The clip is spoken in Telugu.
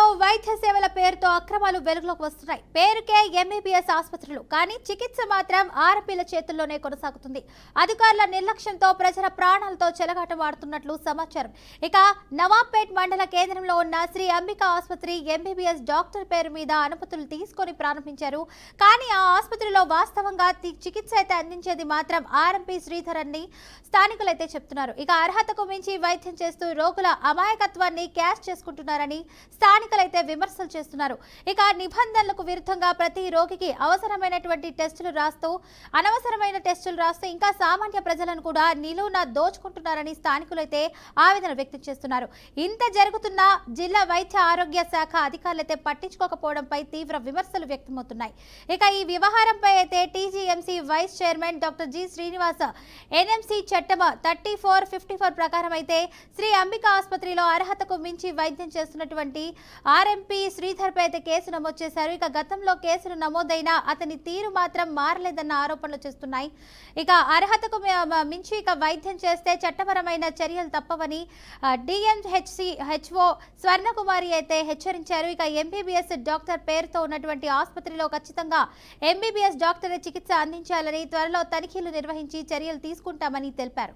రాష్ట్రంలో వైద్య సేవల పేరుతో అక్రమాలు వెలుగులోకి వస్తున్నాయి. పేరుకే ఎంబీబీఎస్ ఆసుపత్రులు, కానీ చికిత్స మాత్రం ఆర్ఎంపీల చేతుల్లోనే కొనసాగుతుంది. అధికారుల నిర్లక్ష్యంతో ప్రజల ప్రాణాలతో చెలగాటమాడుతున్నట్లు సమాచారం. ఇక నవాబ్పేట్ మండల కేంద్రంలో ఉన్న శ్రీ అంబికా ఆసుపత్రి ఎంబీబీఎస్ డాక్టర్ పేరు మీద అనుమతులు తీసుకొని ప్రారంభించారు. కానీ ఆ ఆసుపత్రిలో వాస్తవంగా చికిత్స అయితే అందించేది మాత్రం ఆర్ఎంపీ శ్రీధర్ అని స్థానికులైతే చెప్తున్నారు. ఇక అర్హతకు మించి వైద్యం చేస్తూ రోగుల అమాయకత్వాన్ని క్యాష్ చేసుకుంటున్నారని స్థానికులైతే విమర్శలు చేస్తున్నారు. ఇక నిబంధనలకు విరుద్ధంగా ప్రతి రోగికి అవసరమైనటువంటి టెస్టులు రాస్తూ అనవసరమైన టెస్టులు రాస్తూ ఇంకా సామాన్య ప్రజలను కూడా నిలువున దోచుకుంటున్నారని స్థానికులైతే ఆవేదన వ్యక్తం చేస్తున్నారు. ఇంత జరుగుతున్నా జిల్లా వైద్య ఆరోగ్య శాఖ అధికారులైతే పట్టించుకోకపోవడంపై తీవ్ర విమర్శలు వ్యక్తమవుతున్నాయి. ఇక ఈ వ్యవహారంపై అయితే TGMC vice chairman doctor G Srinivas NMC చట్టం 3454 ప్రకారం అయితే శ్రీ అంబికా ఆసుపత్రిలో అర్హతకు మించి వైద్యం చేస్తున్నటువంటి ఆర్ఎంపీ శ్రీధర్ పై అయితే కేసు నమోదు చేశారు. ఇక గతంలో కేసులు నమోదైనా అతని తీరు మాత్రం మారలేదన్న ఆరోపణలు చేస్తున్నాయి. ఇక అర్హతకు మించి వైద్యం చేస్తే చట్టపరమైన చర్యలు తప్పవని డిఎంహెచ్ఓ స్వర్ణకుమారి అయితే హెచ్చరించారు. ఇక ఎంబీబీఎస్ డాక్టర్ పేరుతో ఉన్నటువంటి ఆసుపత్రిలో ఖచ్చితంగా ఎంబీబీఎస్ డాక్టర్ చికిత్స అందించాలని త్వరలో తనిఖీలు నిర్వహించి చర్యలు తీసుకుంటామని తెలిపారు.